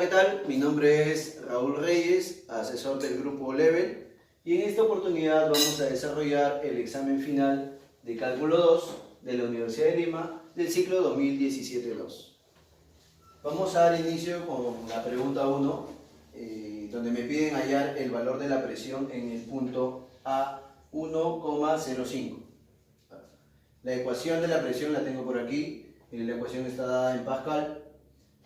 ¿qué tal? Mi nombre es Raúl Reyes, asesor del grupo Level, y en esta oportunidad vamos a desarrollar el examen final de Cálculo 2 de la Universidad de Lima del ciclo 2017-2. Vamos a dar inicio con la pregunta 1, donde me piden hallar el valor de la presión en el punto A 1,05. La ecuación de la presión la tengo por aquí, la ecuación está dada en Pascal,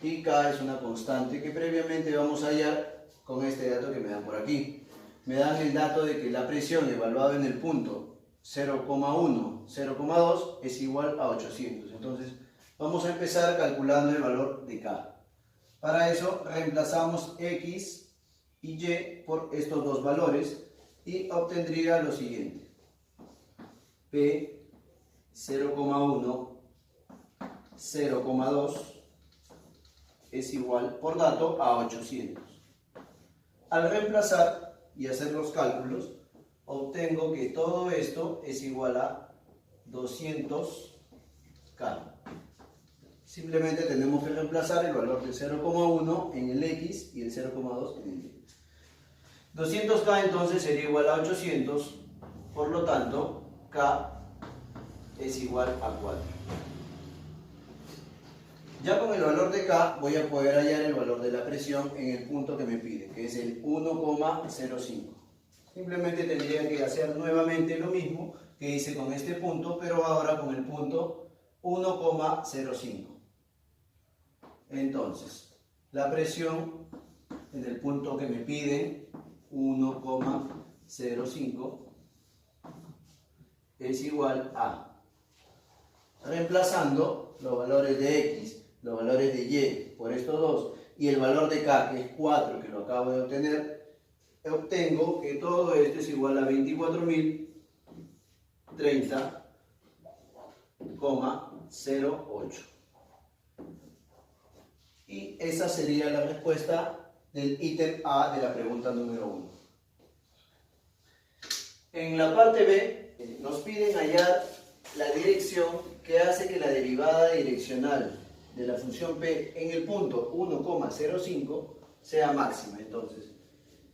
y K es una constante que previamente vamos a hallar con este dato que me dan por aquí. Me dan el dato de que la presión evaluada en el punto 0,1, 0,2 es igual a 800. Entonces vamos a empezar calculando el valor de K. Para eso reemplazamos X y Y por estos dos valores y obtendría lo siguiente. P 0,1, 0,2 es igual, por dato, a 800. Al reemplazar y hacer los cálculos, obtengo que todo esto es igual a 200K. Simplemente tenemos que reemplazar el valor de 0,1 en el X y el 0,2 en el Y. 200K entonces sería igual a 800, por lo tanto, K es igual a 4. Ya con el valor de K voy a poder hallar el valor de la presión en el punto que me pide, que es el 1,05. Simplemente tendría que hacer nuevamente lo mismo que hice con este punto, pero ahora con el punto 1,05. Entonces, la presión en el punto que me piden, 1,05, es igual a, reemplazando los valores de X, los valores de Y por estos dos y el valor de K, que es 4, que lo acabo de obtener, obtengo que todo esto es igual a 24.030,08. Y esa sería la respuesta del ítem A de la pregunta número 1. En la parte B nos piden hallar la dirección que hace que la derivada direccional de la función P en el punto 1,05 sea máxima. Entonces,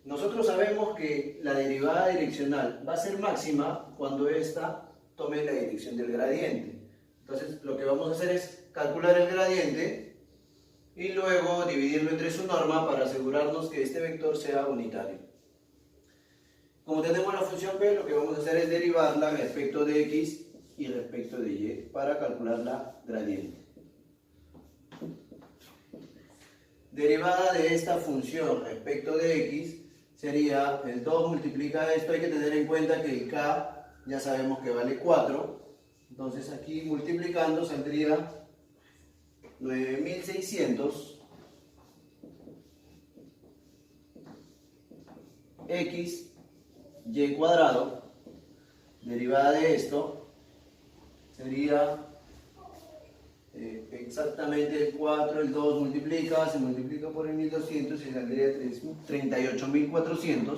nosotros sabemos que la derivada direccional va a ser máxima cuando ésta tome la dirección del gradiente. Entonces, lo que vamos a hacer es calcular el gradiente y luego dividirlo entre su norma para asegurarnos que este vector sea unitario. Como tenemos la función P, lo que vamos a hacer es derivarla respecto de X y respecto de Y para calcular la gradiente. Derivada de esta función respecto de X sería el 2 multiplica esto. Hay que tener en cuenta que el K ya sabemos que vale 4. Entonces aquí multiplicando saldría 9600 X Y cuadrado. Derivada de esto sería exactamente el 4, el 2 multiplica, se multiplica por el 1200 y saldría 38.400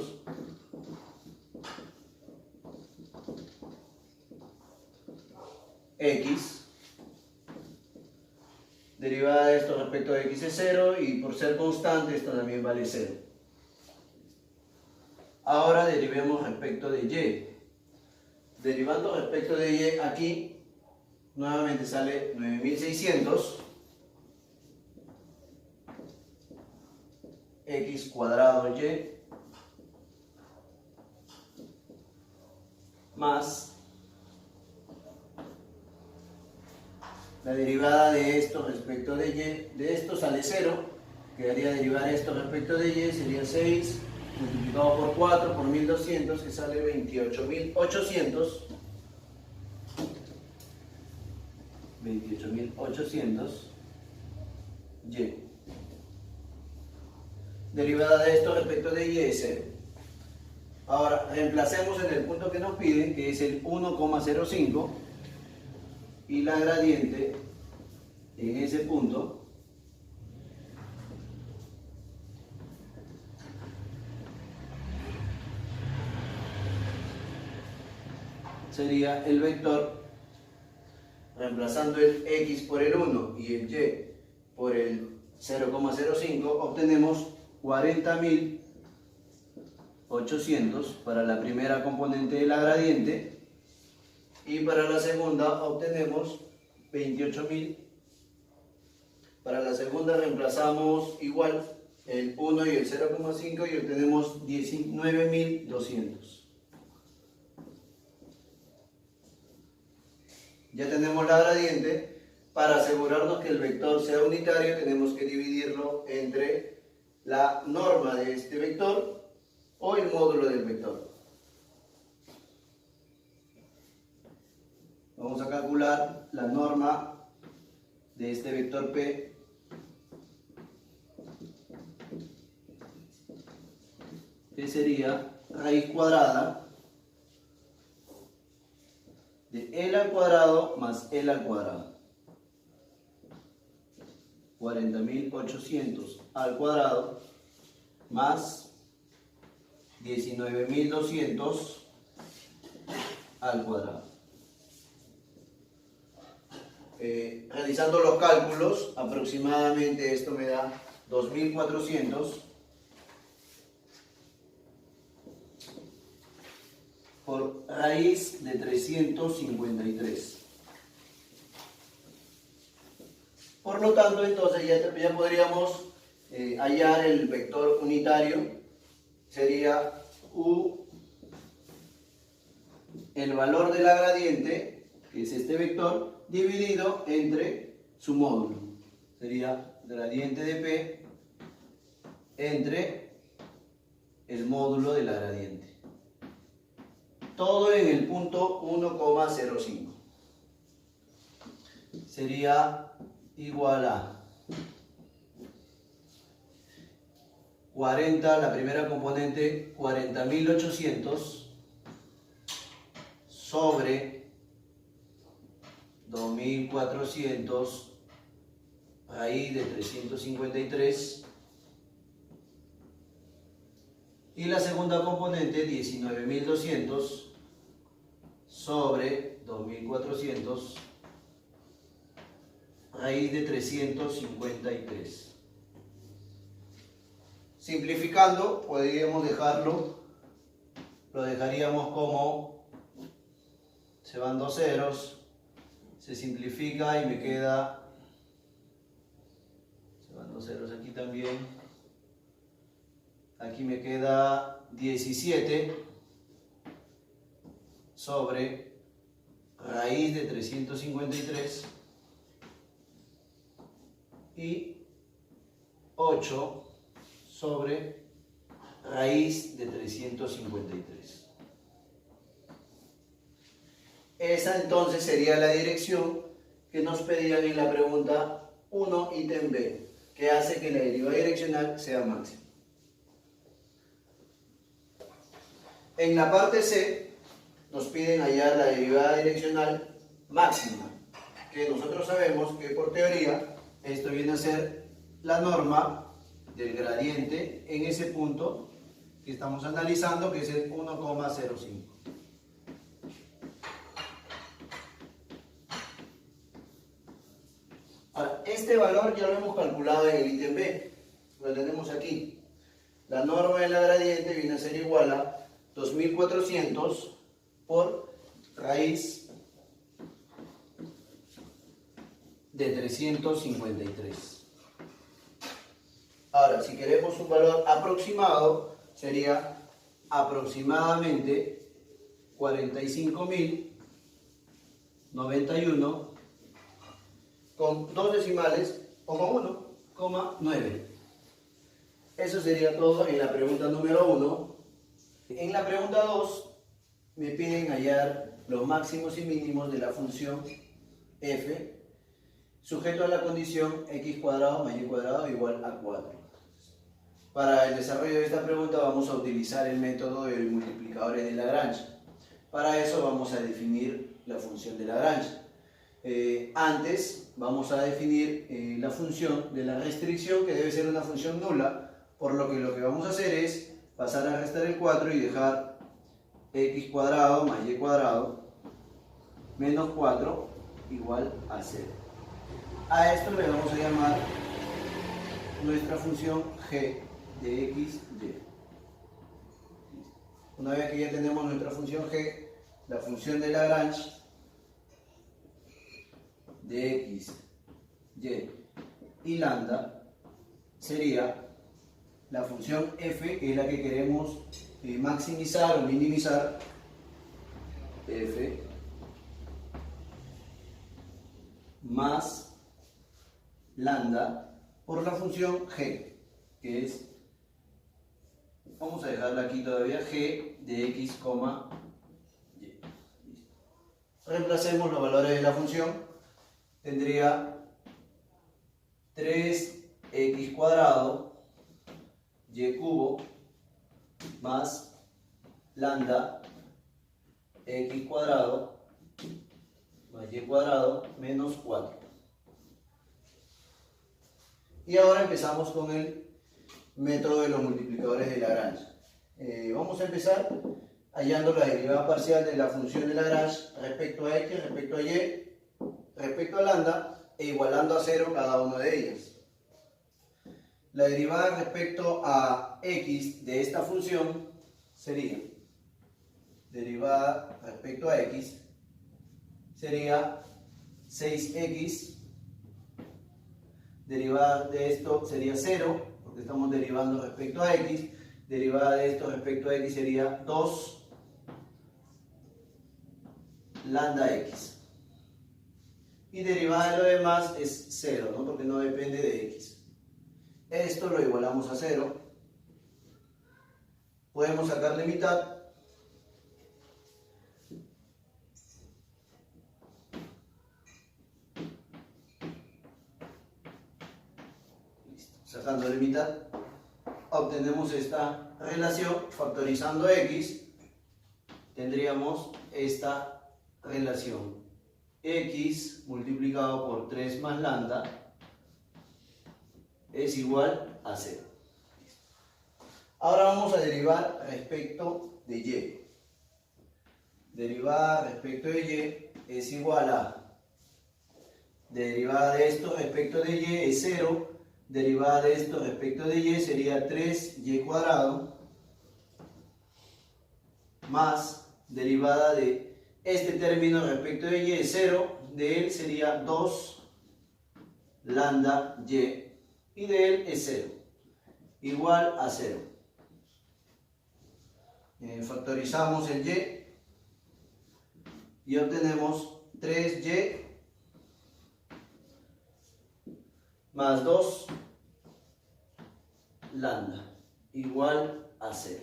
X. Derivada de esto respecto de X es 0 y por ser constante esto también vale 0. Ahora derivemos respecto de Y. Derivando respecto de Y aquí, nuevamente sale 9600 X cuadrado Y más la derivada de esto respecto de Y. De esto sale 0, quedaría derivar esto respecto de Y, sería 6 multiplicado por 4 por 1200, que sale 28.800. 28.800 Y. Derivada de esto respecto de Y es 0. Ahora reemplacemos en el punto que nos piden, que es el 1,05, y la gradiente en ese punto sería el vector, reemplazando el X por el 1 y el Y por el 0,05, obtenemos 40.800 para la primera componente de la gradiente, y para la segunda obtenemos 28.000. Para la segunda reemplazamos igual el 1 y el 0,5 y obtenemos 19.200. Ya tenemos la gradiente. Para asegurarnos que el vector sea unitario, tenemos que dividirlo entre la norma de este vector o el módulo del vector. Vamos a calcular la norma de este vector P, que sería raíz cuadrada de L al cuadrado más L al cuadrado. 40.800 al cuadrado más 19.200 al cuadrado. Realizando los cálculos, aproximadamente esto me da 2.400 por raíz de 353. Por lo tanto, entonces ya podríamos hallar el vector unitario. Sería U, el valor de la gradiente, que es este vector, dividido entre su módulo. Sería gradiente de P entre el módulo de la gradiente. Todo en el punto 1,05. Sería igual a 40, la primera componente, 40.800 sobre 2.400 raíz de 353, y la segunda componente, 19.200 sobre 2.400 raíz de 353. Simplificando, podríamos lo dejaríamos como, se van dos ceros, se simplifica y me queda, se van dos ceros aquí también, aquí me queda 17 sobre raíz de 353 y 8 sobre raíz de 353. Esa entonces sería la dirección que nos pedían en la pregunta 1, ítem B, que hace que la derivada direccional sea máxima. En la parte C nos piden hallar la derivada direccional máxima, que nosotros sabemos que por teoría esto viene a ser la norma del gradiente en ese punto que estamos analizando, que es el 1,05. Ahora, este valor ya lo hemos calculado en el ítem B, lo tenemos aquí. La norma de la gradiente viene a ser igual a 2.400 por raíz de 353. Ahora, si queremos un valor aproximado, sería aproximadamente 45.091 con dos decimales o con 1,9. Eso sería todo en la pregunta número 1. En la pregunta 2 me piden hallar los máximos y mínimos de la función f sujeto a la condición x cuadrado más y cuadrado igual a 4. Para el desarrollo de esta pregunta vamos a utilizar el método de multiplicadores de Lagrange. Para eso vamos a definir la función de Lagrange. Antes vamos a definir la función de la restricción, que debe ser una función nula, por lo que vamos a hacer es pasar a restar el 4 y dejar x cuadrado más y cuadrado menos 4 igual a 0. A esto le vamos a llamar nuestra función g de x, y. Una vez que ya tenemos nuestra función g, la función de Lagrange de x, y lambda sería la función f, que es la que queremos maximizar o minimizar, f más lambda por la función g, que es, vamos a dejarla aquí todavía, g de x, y. Reemplacemos los valores de la función. Tendría 3x cuadrado y cubo más lambda x cuadrado más y cuadrado menos 4. Y ahora empezamos con el método de los multiplicadores de Lagrange. Vamos a empezar hallando la derivada parcial de la función de Lagrange respecto a x, respecto a y, respecto a lambda, e igualando a 0 cada una de ellas. La derivada respecto a x de esta función sería, derivada respecto a x sería 6x, derivada de esto sería 0, porque estamos derivando respecto a x, derivada de esto respecto a x sería 2 lambda x. Y derivada de lo demás es 0, ¿no? Porque no depende de x. Esto lo igualamos a 0. Podemos sacarle mitad. Listo. Sacándole mitad, obtenemos esta relación. Factorizando x, tendríamos esta relación. X multiplicado por 3 más lambda es igual a 0. Ahora vamos a derivar respecto de y. Derivada respecto de y es igual a, derivada de esto respecto de y es 0, derivada de esto respecto de y sería 3y cuadrado, más derivada de este término respecto de y es 0, de él sería 2 lambda y, y de él es 0, igual a 0. Factorizamos el y obtenemos 3y más 2 lambda, igual a 0.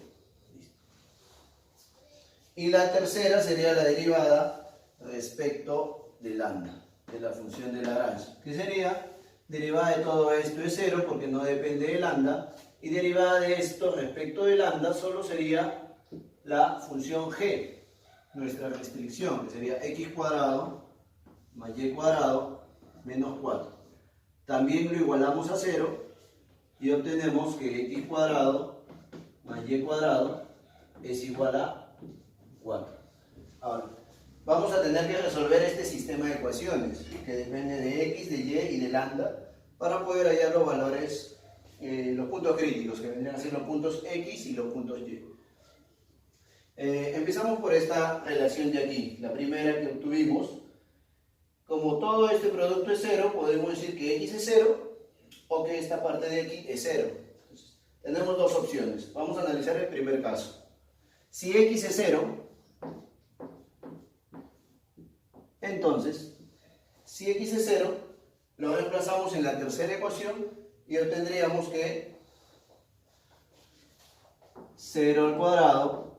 Y la tercera sería la derivada respecto de lambda, de la función de Lagrange, que sería, derivada de todo esto es 0 porque no depende de lambda, y derivada de esto respecto de lambda solo sería la función g, nuestra restricción, que sería x cuadrado más y cuadrado menos 4. También lo igualamos a 0 y obtenemos que x cuadrado más y cuadrado es igual a 4. Ahora, vamos a tener que resolver este sistema de ecuaciones que depende de x, de y y de lambda para poder hallar los valores, los puntos críticos, que vendrían a ser los puntos x y los puntos y. Empezamos por esta relación de aquí, la primera que obtuvimos. Como todo este producto es 0, podemos decir que x es 0 o que esta parte de aquí es 0. Entonces, tenemos dos opciones. Vamos a analizar el primer caso. Si x es 0, entonces, si x es 0, lo reemplazamos en la tercera ecuación y obtendríamos que 0 al cuadrado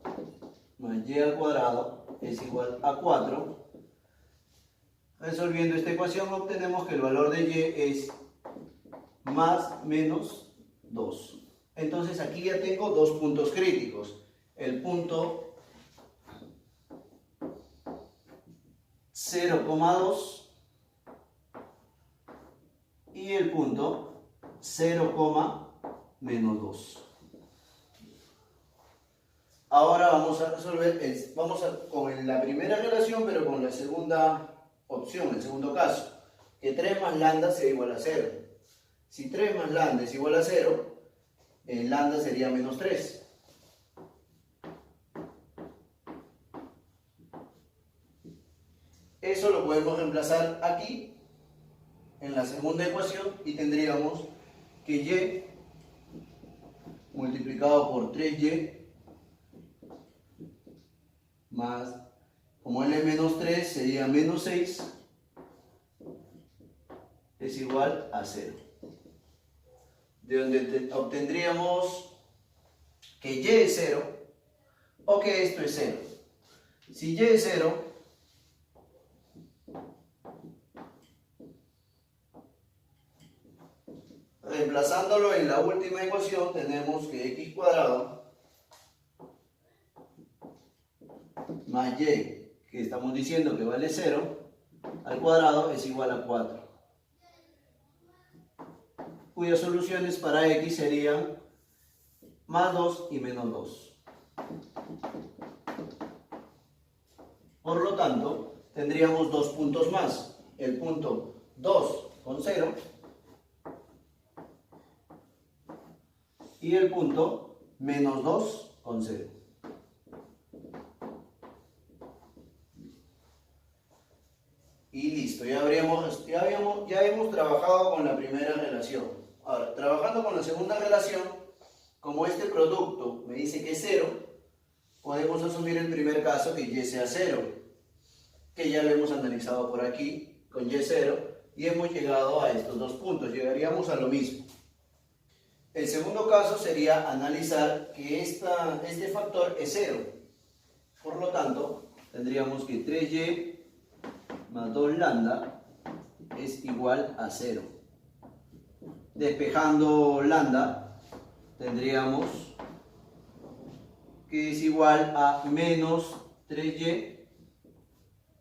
más y al cuadrado es igual a 4. Resolviendo esta ecuación obtenemos que el valor de y es más menos 2. Entonces aquí ya tengo dos puntos críticos. El punto 0,2 y el punto 0, menos 2. Ahora vamos a resolver, con la primera relación, pero con la segunda opción, el segundo caso, que 3 más lambda sea igual a 0. Si 3 más lambda es igual a 0, el lambda sería menos 3. Eso lo podemos reemplazar aquí, en la segunda ecuación, y tendríamos que y multiplicado por 3y más, como l es menos 3, sería menos 6, es igual a 0. De donde obtendríamos que y es 0 o que esto es 0. Si y es 0, reemplazándolo en la última ecuación, tenemos que x cuadrado más y, que estamos diciendo que vale 0, al cuadrado es igual a 4. Cuyas soluciones para x serían más 2 y menos 2. Por lo tanto, tendríamos dos puntos más. El punto 2 con 0 y el punto menos 2 con 0. Y listo, ya hemos trabajado con la primera relación. Ahora, trabajando con la segunda relación, como este producto me dice que es 0, podemos asumir el primer caso que y sea 0, que ya lo hemos analizado por aquí con y 0 y hemos llegado a estos dos puntos, llegaríamos a lo mismo. El segundo caso sería analizar que este factor es 0, por lo tanto tendríamos que 3y más 2 lambda es igual a 0. Despejando lambda, tendríamos que es igual a menos 3y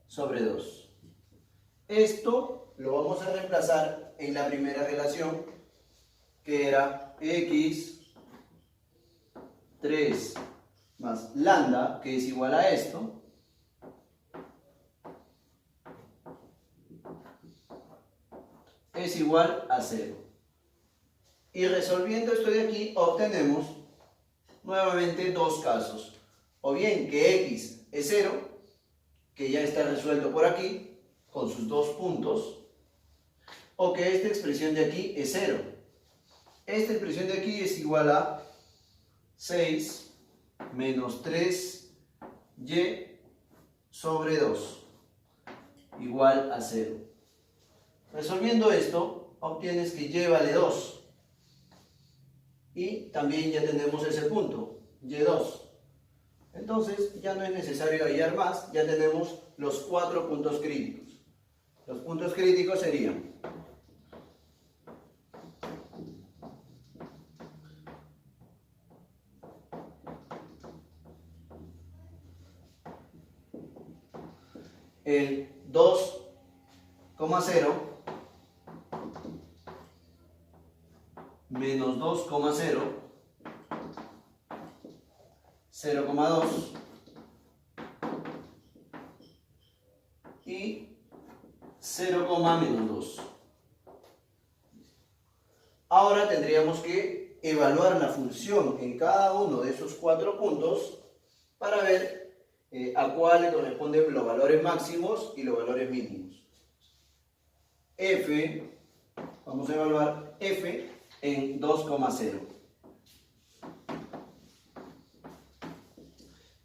sobre 2. Esto lo vamos a reemplazar en la primera relación, que era x 3 más lambda, que es igual a esto, es igual a 0. Y resolviendo esto de aquí, obtenemos nuevamente dos casos. O bien que x es 0, que ya está resuelto por aquí, con sus dos puntos, o que esta expresión de aquí es 0. Esta expresión de aquí es igual a 6 menos 3y sobre 2, igual a 0. Resolviendo esto, obtienes que y vale 2. Y también ya tenemos ese punto, y2. Entonces ya no es necesario hallar más, ya tenemos los 4 puntos críticos. Los puntos críticos serían el 2,0 menos 2,0, 0,2 y 0, menos 2. Ahora tendríamos que evaluar la función en cada uno de esos 4 puntos para ver a cuál le corresponden los valores máximos y los valores mínimos. F, vamos a evaluar f en 2,0.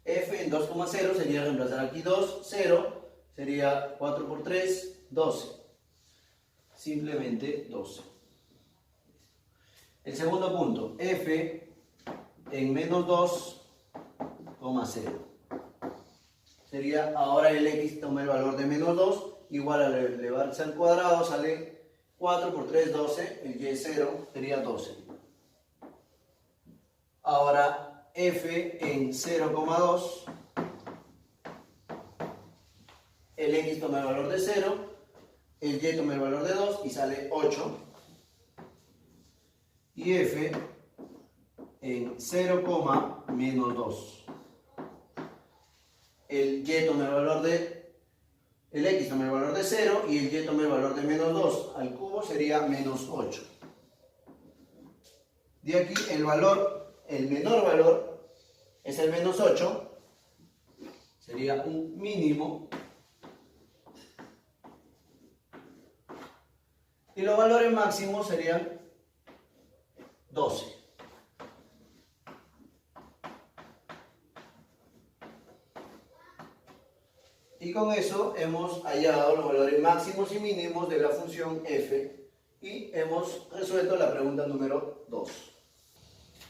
F en 2,0 sería reemplazar aquí 2, 0, sería 4 por 3, 12. Simplemente 12. El segundo punto, f en menos 2,0. Sería, ahora el x toma el valor de menos 2, igual al elevarse al cuadrado sale 4 por 3, 12, el y0 sería 12. Ahora f en 0,2, el x toma el valor de 0, el y toma el valor de 2 y sale 8. Y f en 0, menos 2. El y toma el valor de, el x toma el valor de 0 y el y toma el valor de menos 2. Al cubo sería menos 8. De aquí el valor, el menor valor, es el menos 8, sería un mínimo. Y los valores máximos serían 12. Y con eso hemos hallado los valores máximos y mínimos de la función f y hemos resuelto la pregunta número 2.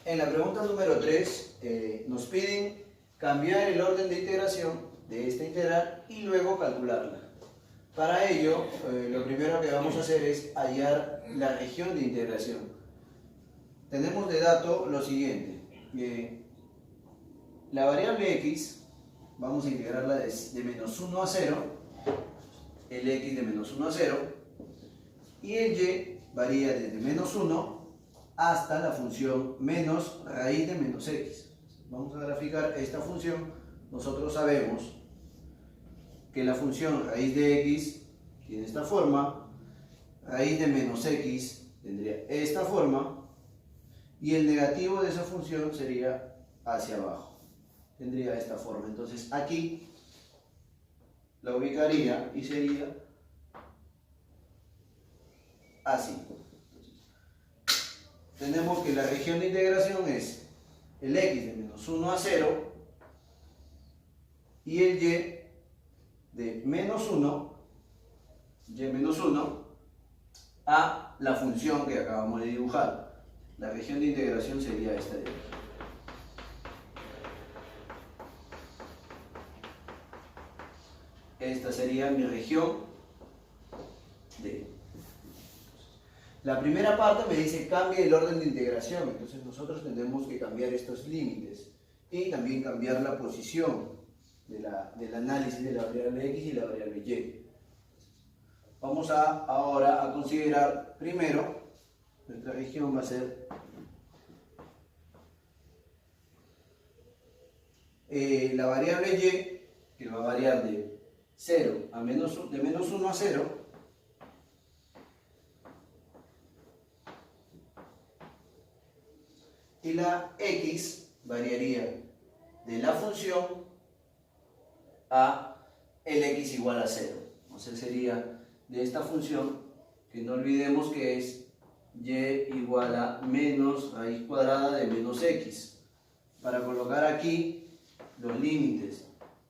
En la pregunta número 3 nos piden cambiar el orden de integración de esta integral y luego calcularla. Para ello, lo primero que vamos a hacer es hallar la región de integración. Tenemos de dato lo siguiente. La variable x, vamos a integrarla de menos 1 a 0, el x de menos 1 a 0, y el y varía desde menos 1 hasta la función menos raíz de menos x. Vamos a graficar esta función. Nosotros sabemos que la función raíz de x tiene esta forma, raíz de menos x tendría esta forma, y el negativo de esa función sería hacia abajo, tendría esta forma. Entonces aquí la ubicaría y sería así. Tenemos que la región de integración es el x de menos 1 a 0 y el y de menos 1, y menos 1 a la función que acabamos de dibujar. La región de integración sería esta de aquí. Esta sería mi región de... La primera parte me dice cambia el orden de integración, entonces nosotros tendremos que cambiar estos límites y también cambiar la posición del análisis de la variable x y la variable y. Vamos ahora a considerar primero, nuestra región va a ser la variable y, que va a variar de 0 a de menos 1 a 0, y la x variaría de la función a el x igual a 0. Entonces sería de esta función, que no olvidemos que es y igual a menos raíz cuadrada de menos x. Para colocar aquí los límites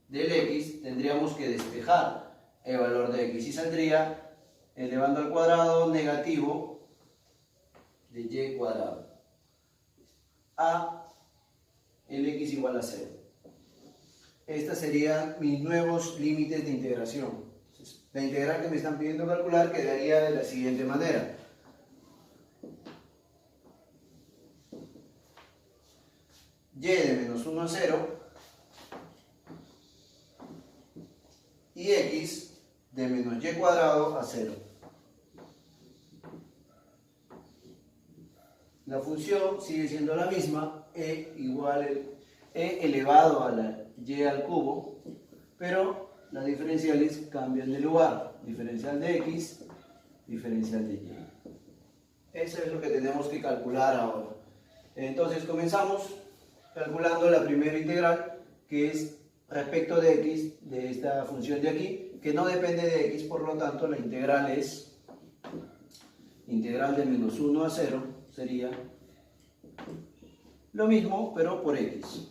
del x tendríamos que despejar el valor de x y saldría elevando al cuadrado negativo de y cuadrado a el x igual a 0. Estos serían mis nuevos límites de integración. Entonces, la integral que me están pidiendo calcular quedaría de la siguiente manera. Y de menos 1 a 0 y x de menos y cuadrado a 0. La función sigue siendo la misma, e igual e elevado a la y al cubo, pero las diferenciales cambian de lugar. Diferencial de x, diferencial de y. Eso es lo que tenemos que calcular ahora. Entonces comenzamos calculando la primera integral, que es respecto de x de esta función de aquí, que no depende de x, por lo tanto la integral es integral de menos 1 a 0, sería lo mismo, pero por x.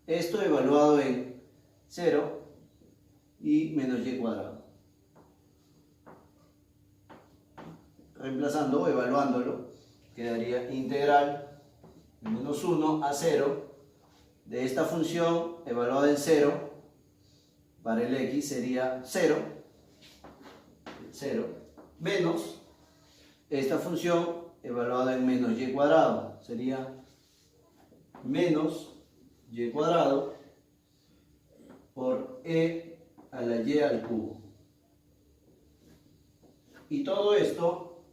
Esto evaluado en 0 y menos y cuadrado. Reemplazando o evaluándolo, quedaría integral de menos 1 a 0 de esta función evaluada en 0, para el x sería 0, menos esta función evaluada en menos y cuadrado, sería menos y cuadrado por e a la y al cubo. Y todo esto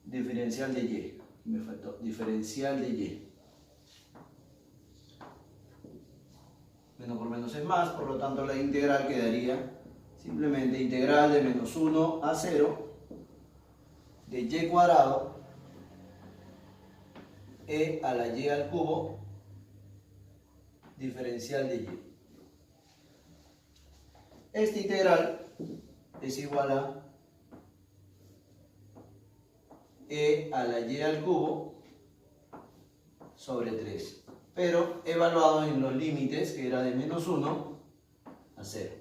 diferencial de y. Me faltó diferencial de y. Menos por menos es más, por lo tanto la integral quedaría simplemente integral de menos 1 a 0 de y cuadrado e a la y al cubo diferencial de y. Esta integral es igual a e a la y al cubo sobre 3, pero evaluado en los límites que era de menos 1 a 0.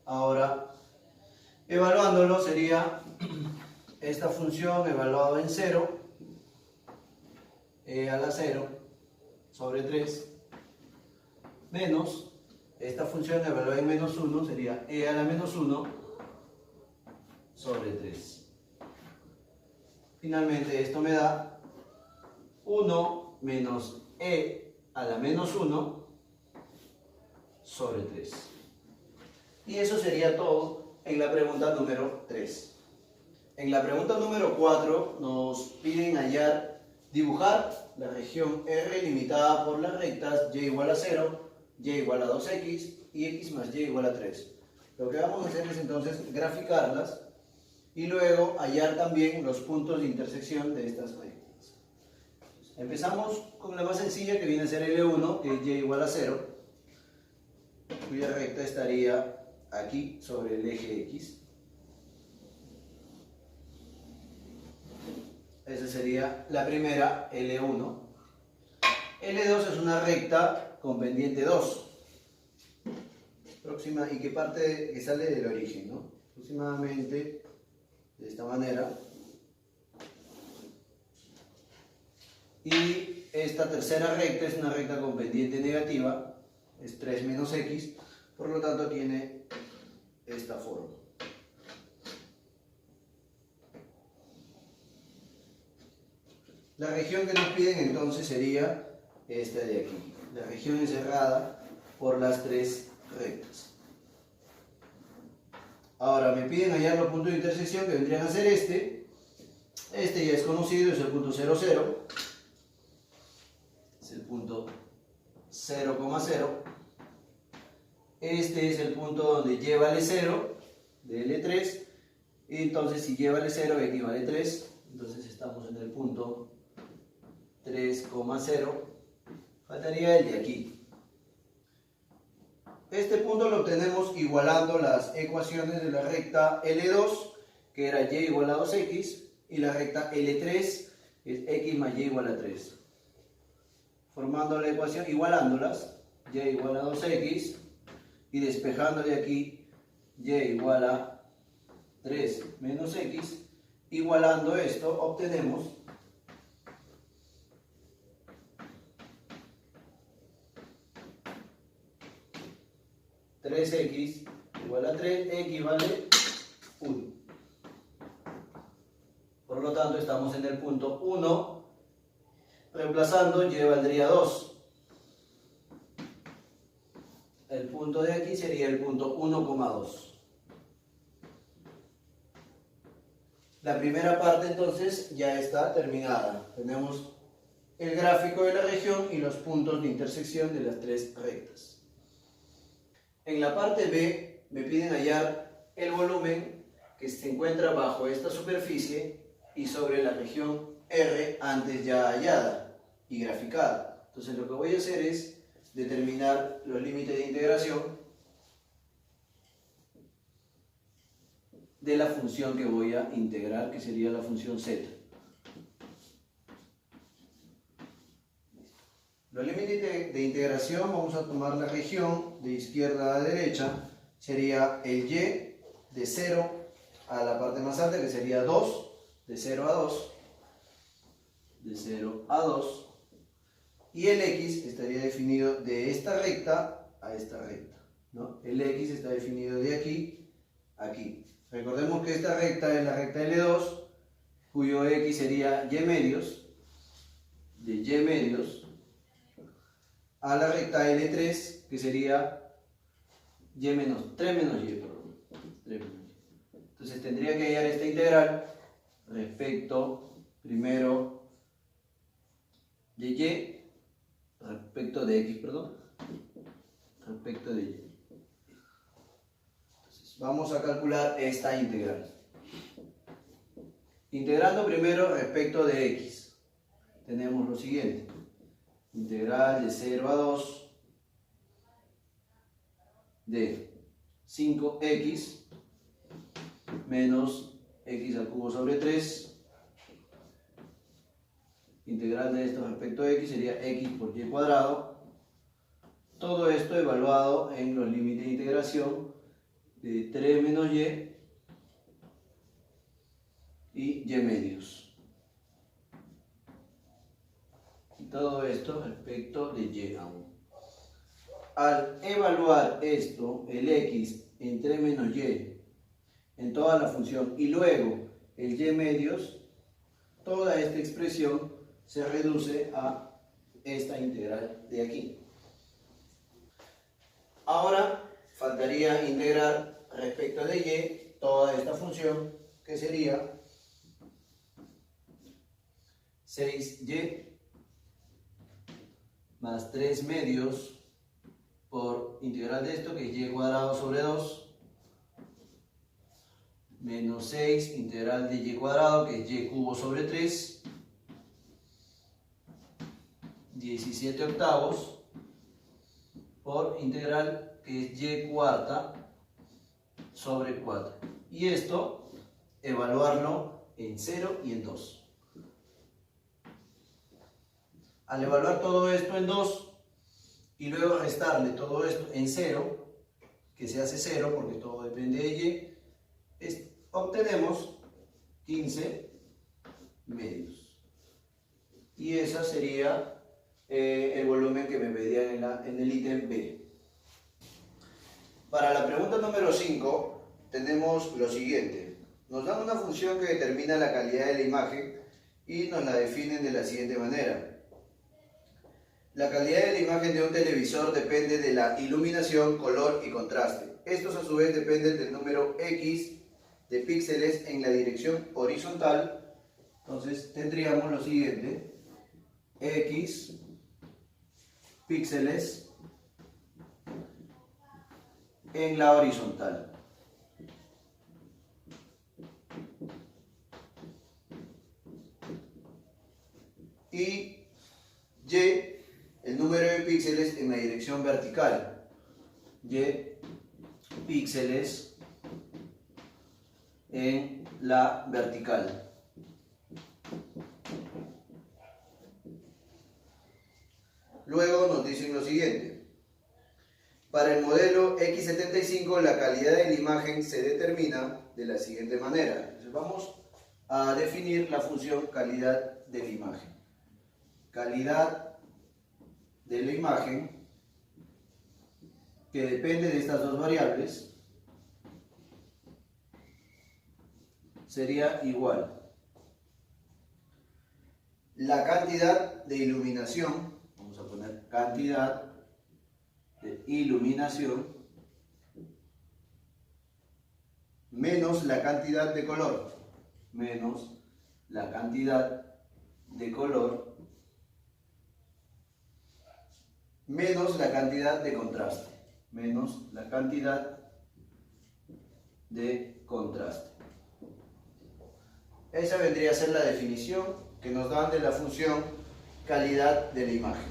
Ahora, evaluándolo sería esta función evaluado en 0, e a la 0 sobre 3, menos esta función evaluada en menos 1 sería e a la menos 1 sobre 3. Finalmente esto me da 1 menos e a la menos 1 sobre 3. Y eso sería todo en la pregunta número 3. En la pregunta número 4 nos piden dibujar la región R limitada por las rectas y igual a 0, y igual a 2x y x más y igual a 3. Lo que vamos a hacer es entonces graficarlas y luego hallar también los puntos de intersección de estas rectas. Empezamos con la más sencilla, que viene a ser L1, que es y igual a 0, cuya recta estaría aquí sobre el eje X. Esa sería la primera, L1. L2 es una recta con pendiente 2, próxima, y que sale del origen, ¿no? Aproximadamente de esta manera. Y esta tercera recta es una recta con pendiente negativa, es 3 menos x, por lo tanto tiene esta forma. La región que nos piden entonces sería esta de aquí, la región encerrada por las tres rectas. Ahora me piden hallar los puntos de intersección, que vendrían a ser este ya es conocido, es el punto 0, 0, es el punto 0,0, este es el punto donde y vale 0 de L3, y entonces si y vale 0, x vale 3, entonces estamos en el punto 3,0, faltaría el de aquí. Este punto lo obtenemos igualando las ecuaciones de la recta L2, que era y igual a 2x, y la recta L3 es x más y igual a 3. Formando la ecuación, igualándolas, y igual a 2x, y despejando de aquí y igual a 3 menos x, igualando esto, obtenemos x igual a 3, x vale 1. Por lo tanto, estamos en el punto 1, reemplazando y valdría 2. El punto de aquí sería el punto 1,2. La primera parte entonces ya está terminada. Tenemos el gráfico de la región y los puntos de intersección de las tres rectas. En la parte B me piden hallar el volumen que se encuentra bajo esta superficie y sobre la región R antes ya hallada y graficada. Entonces lo que voy a hacer es determinar los límites de integración de la función que voy a integrar, que sería la función z. Los límites de integración, vamos a tomar la región de izquierda a derecha, sería el y de 0 a la parte más alta, que sería 2, de 0 a 2, de 0 a 2, y el x estaría definido de esta recta a esta recta, ¿no? El x está definido de aquí a aquí. Recordemos que esta recta es la recta L2, cuyo x sería y medios, de y medios, a la recta L3, que sería 3 menos y, perdón. 3 menos y. Entonces tendría que hallar esta integral respecto, primero, de y, respecto de x, perdón, respecto de y. Entonces vamos a calcular esta integral. Integrando primero respecto de x, tenemos lo siguiente. Integral de 0 a 2 de 5x menos x al cubo sobre 3. Integral de esto respecto a x sería x por y cuadrado. Todo esto evaluado en los límites de integración de 3 menos y y medios. Y todo esto respecto de y aún. Al evaluar esto, el x en 3 menos y en toda la función y luego el y medios, toda esta expresión se reduce a esta integral de aquí. Ahora faltaría integrar respecto de y toda esta función, que sería 6y más 3 medios por integral de esto, que es y cuadrado sobre 2, menos 6 integral de y cuadrado, que es y cubo sobre 3, 17 octavos, por integral que es y cuarta sobre 4. Y esto, evaluarlo en 0 y en 2. Al evaluar todo esto en 2 y luego restarle todo esto en 0, que se hace 0 porque todo depende de y, obtenemos 15 medios. Y ese sería el volumen que me pedían en el ítem B. Para la pregunta número 5 tenemos lo siguiente. Nos dan una función que determina la calidad de la imagen y nos la definen de la siguiente manera. La calidad de la imagen de un televisor depende de la iluminación, color y contraste. Estos a su vez dependen del número X de píxeles en la dirección horizontal. Entonces tendríamos lo siguiente. X píxeles en la horizontal. Y el número de píxeles en la dirección vertical. Y píxeles en la vertical. Luego nos dicen lo siguiente. Para el modelo X75 la calidad de la imagen se determina de la siguiente manera. Entonces vamos a definir la función calidad de la imagen. Calidad de la imagen, que depende de estas dos variables, sería igual la cantidad de iluminación, vamos a poner cantidad de iluminación, menos la cantidad de color, menos la cantidad de color, menos la cantidad de contraste, menos la cantidad de contraste. Esa vendría a ser la definición que nos dan de la función calidad de la imagen.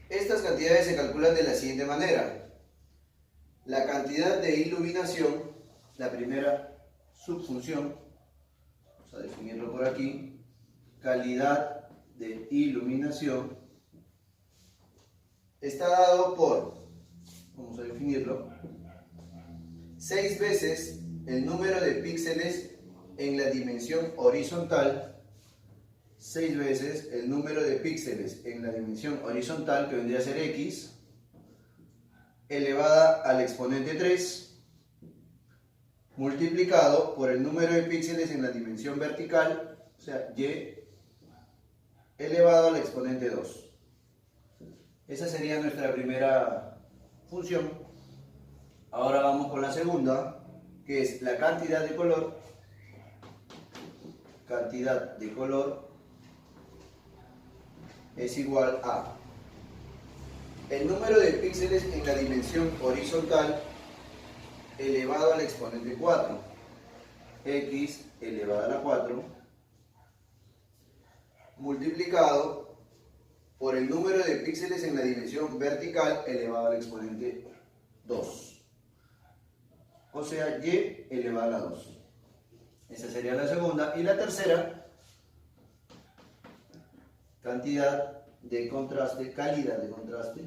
Estas cantidades se calculan de la siguiente manera. La cantidad de iluminación, la primera subfunción, vamos a definirlo por aquí, calidad de iluminación, está dado por, vamos a definirlo, 6 veces el número de píxeles en la dimensión horizontal, 6 veces el número de píxeles en la dimensión horizontal, que vendría a ser x, elevada al exponente 3, multiplicado por el número de píxeles en la dimensión vertical, o sea, y, elevado al exponente 2. Esa sería nuestra primera función. Ahora vamos con la segunda, que es la cantidad de color. Cantidad de color es igual a el número de píxeles en la dimensión horizontal elevado al exponente 4. x elevado a la 4 multiplicado por el número de píxeles en la dimensión vertical elevado al exponente 2. O sea, y elevado a la 2. Esa sería la segunda. Y la tercera, cantidad de contraste, calidad de contraste,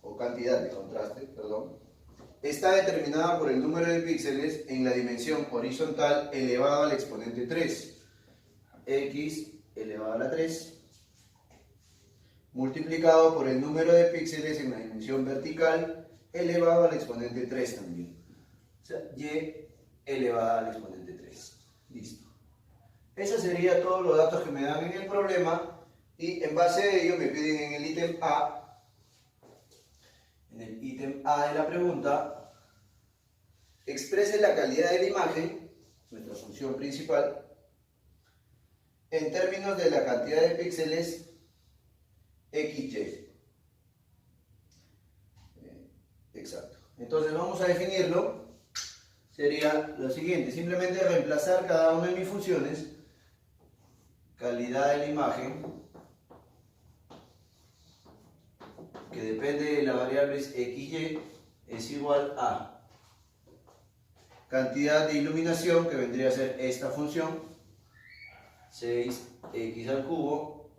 o cantidad de contraste, perdón, está determinada por el número de píxeles en la dimensión horizontal elevado al exponente 3. X elevado a la 3 multiplicado por el número de píxeles en la dimensión vertical elevado al exponente 3 también. O sea, y elevado al exponente 3. Listo. Esos serían todos los datos que me dan en el problema, y en base a ello me piden en el ítem A, de la pregunta, exprese la calidad de la imagen, nuestra función principal, en términos de la cantidad de píxeles XY. Exacto. Entonces vamos a definirlo. Sería lo siguiente, simplemente reemplazar cada una de mis funciones. Calidad de la imagen, que depende de las variables XY, es igual a cantidad de iluminación, que vendría a ser esta función, 6x al cubo,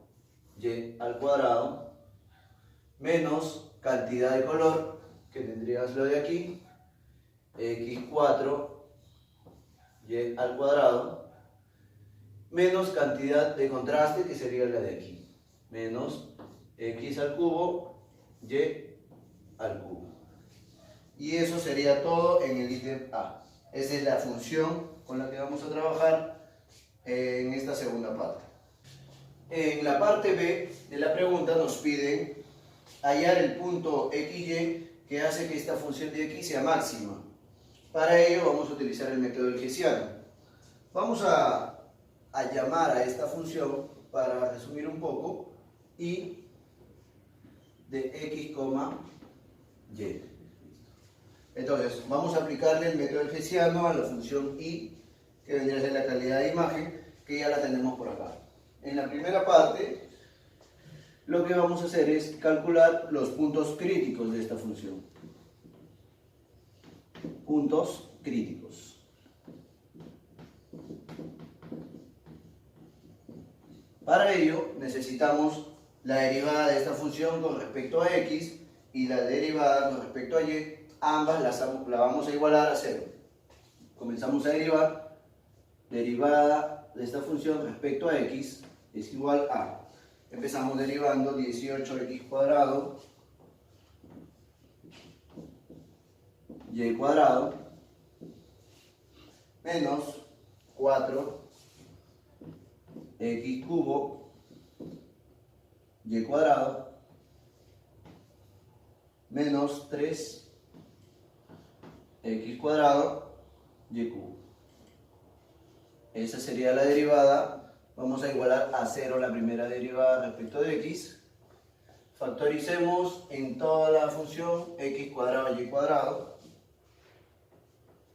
y al cuadrado, menos cantidad de color, que tendrías lo de aquí, x4, y al cuadrado, menos cantidad de contraste, que sería la de aquí, menos x al cubo, y al cubo. Y eso sería todo en el ítem A. Esa es la función con la que vamos a trabajar en esta segunda parte. En la parte B de la pregunta nos piden hallar el punto XY que hace que esta función de x sea máxima. Para ello vamos a utilizar el método del hessiano. Vamos a llamar a esta función, para resumir un poco, y de x, y. Entonces, vamos a aplicarle el método del hessiano a la función y, que vendría a ser la calidad de imagen, que ya la tenemos por acá. En la primera parte, lo que vamos a hacer es calcular los puntos críticos de esta función. Puntos críticos. Para ello necesitamos la derivada de esta función con respecto a x y la derivada con respecto a y. Ambas la vamos a igualar a 0. Comenzamos a derivar. Derivada de esta función respecto a x es igual a, empezamos derivando 18x cuadrado y cuadrado menos 4 x cubo y cuadrado menos 3 x cuadrado y cubo. Esa sería la derivada. Vamos a igualar a 0 la primera derivada respecto de x. Factoricemos en toda la función x cuadrado y cuadrado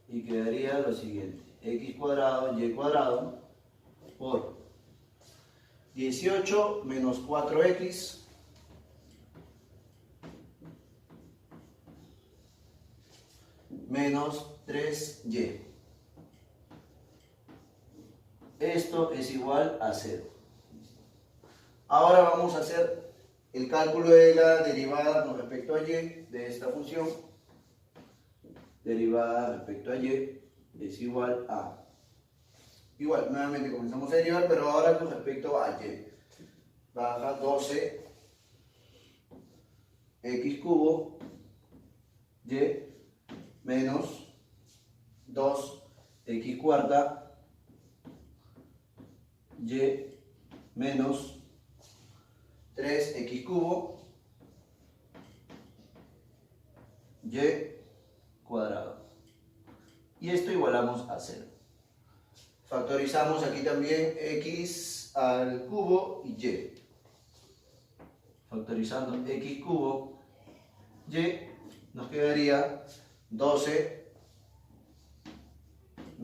y quedaría lo siguiente: x cuadrado y cuadrado por 18 menos 4x menos 3y. Esto es igual a 0. Ahora vamos a hacer el cálculo de la derivada con respecto a y de esta función. Derivada respecto a y es igual a... Igual, nuevamente comenzamos a derivar, pero ahora con respecto a y. Baja 12 x cubo y menos 2x cuarta y menos 3x cubo y cuadrado. Y esto igualamos a 0. Factorizamos aquí también x al cubo y y. Factorizando x cubo y nos quedaría 12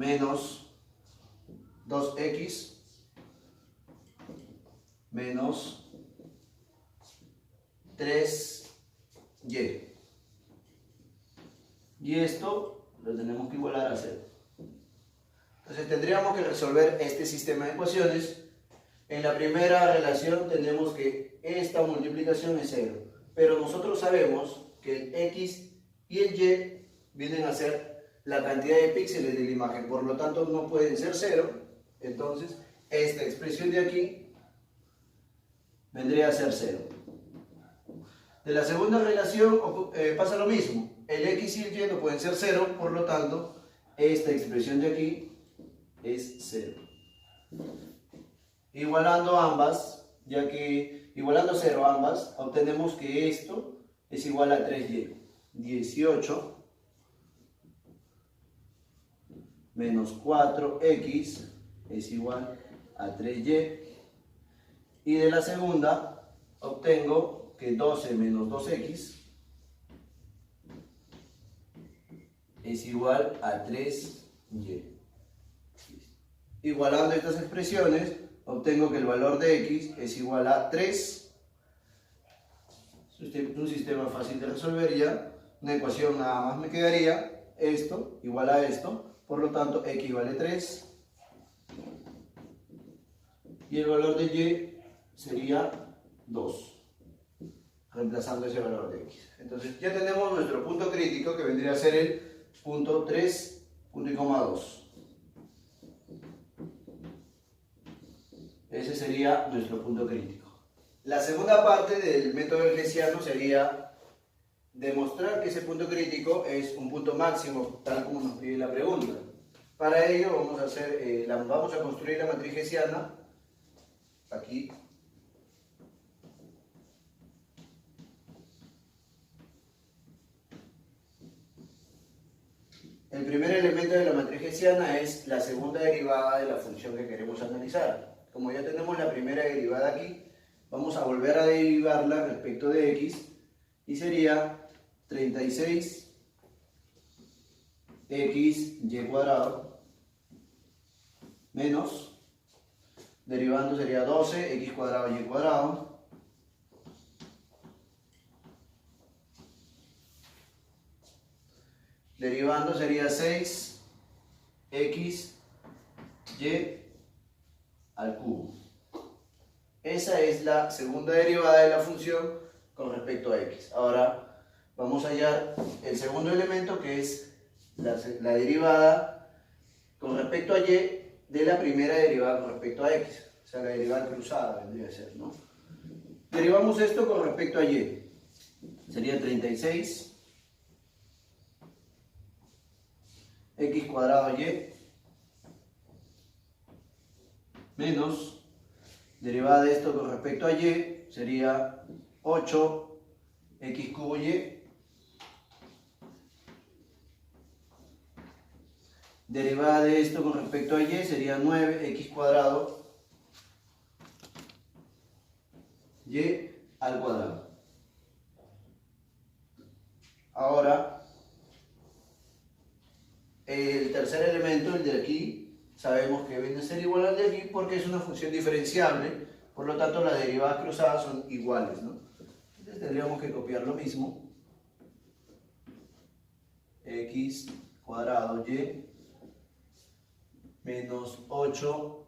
menos 2x menos 3y. Y esto lo tenemos que igualar a 0. Entonces tendríamos que resolver este sistema de ecuaciones. En la primera relación tenemos que esta multiplicación es 0. Pero nosotros sabemos que el x y el y vienen a ser la cantidad de píxeles de la imagen. Por lo tanto no pueden ser 0. Entonces esta expresión de aquí vendría a ser 0. De la segunda relación pasa lo mismo. El x y el y no pueden ser 0. Por lo tanto esta expresión de aquí es 0. Igualando ambas, ya que igualando 0 ambas, obtenemos que esto es igual a 3y. 18 menos 4x es igual a 3y. Y de la segunda obtengo que 12 menos 2x es igual a 3y. Igualando estas expresiones, obtengo que el valor de x es igual a 3. Un sistema fácil de resolver ya. Una ecuación nada más me quedaría. Esto igual a esto. Por lo tanto, x vale 3. Y el valor de y sería 2. Reemplazando ese valor de x. Entonces ya tenemos nuestro punto crítico, que vendría a ser el punto 3, punto y coma 2. Ese sería nuestro punto crítico. La segunda parte del método hertziano sería demostrar que ese punto crítico es un punto máximo, tal como nos pide la pregunta. Para ello vamos a construir la matriz hessiana. Aquí. El primer elemento de la matriz hessiana es la segunda derivada de la función que queremos analizar. Como ya tenemos la primera derivada aquí, vamos a volver a derivarla respecto de x y sería 36 xy cuadrado menos, derivando sería 12 x cuadrado y cuadrado derivando sería 6 x y al cubo. Esa es la segunda derivada de la función con respecto a x. Ahora vamos a hallar el segundo elemento, que es la derivada con respecto a y de la primera derivada con respecto a x. O sea, la derivada cruzada vendría a ser, ¿no? Derivamos esto con respecto a y. Sería 36 x cuadrado y menos, derivada de esto con respecto a y, sería 8x cubo y, derivada de esto con respecto a y sería 9x cuadrado y al cuadrado. Ahora, el tercer elemento, el de aquí, sabemos que viene a ser igual al de aquí porque es una función diferenciable, por lo tanto las derivadas cruzadas son iguales, ¿no? Entonces tendríamos que copiar lo mismo. X cuadrado y menos 8x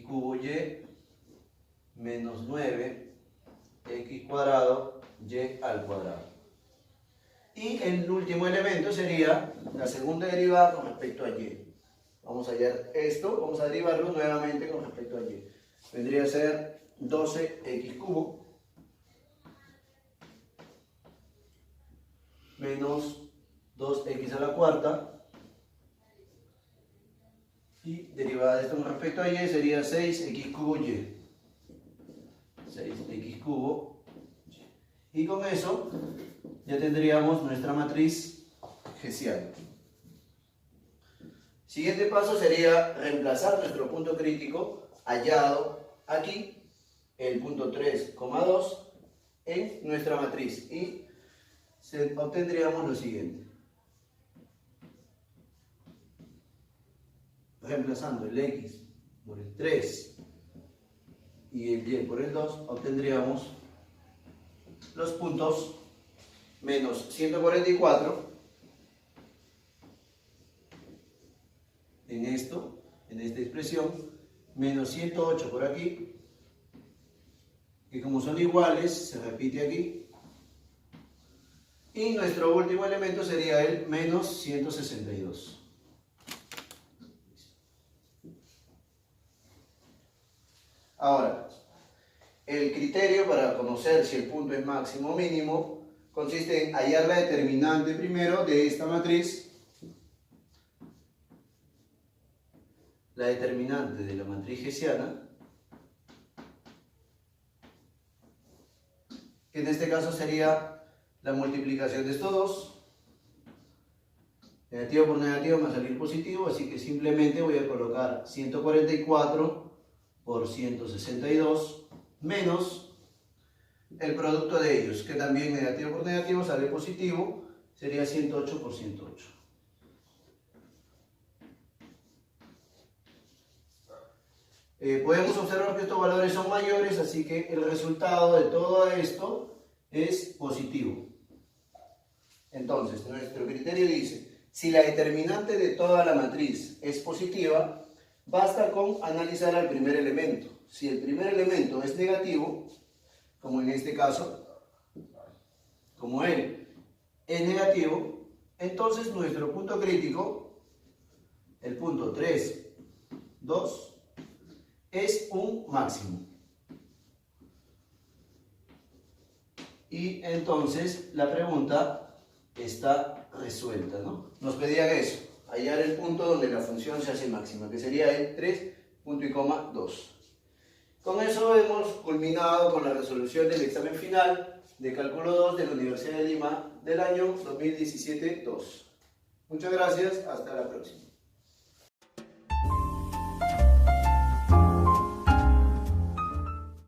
cubo y menos 9x cuadrado y al cuadrado. Y el último elemento sería la segunda derivada con respecto a y. Vamos a hallar esto, vamos a derivarlo nuevamente con respecto a y. Vendría a ser 12x cubo menos 2x a la cuarta. Y derivada de esto con respecto a y sería 6x cubo y. 6x cubo y. Y con eso ya tendríamos nuestra matriz hessiana. Siguiente paso sería reemplazar nuestro punto crítico hallado aquí, el punto 3,2, en nuestra matriz y obtendríamos lo siguiente. reemplazando el x por el 3 y el y por el 2, obtendríamos los puntos menos 144 en esto, en esta expresión, menos 108 por aquí, que como son iguales, se repite aquí, y nuestro último elemento sería el menos 162. Ahora, el criterio para conocer si el punto es máximo o mínimo consiste en hallar la determinante primero de esta matriz, la determinante de la matriz hessiana, que en este caso sería la multiplicación de estos dos. Negativo por negativo me va a salir positivo, así que simplemente voy a colocar 144 por 162 menos el producto de ellos, que también negativo por negativo sale positivo, sería 108 por 108. Podemos observar que estos valores son mayores, así que el resultado de todo esto es positivo. Entonces, nuestro criterio dice, si la determinante de toda la matriz es positiva, basta con analizar al primer elemento. Si el primer elemento es negativo, como en este caso, como él es negativo, entonces nuestro punto crítico, el punto 3, 2, es un máximo. Y entonces la pregunta está resuelta, ¿no? Nos pedían eso, hallar el punto donde la función se hace máxima, que sería el 3.2. Con eso hemos culminado con la resolución del examen final de cálculo 2 de la Universidad de Lima del año 2017-2. Muchas gracias, hasta la próxima.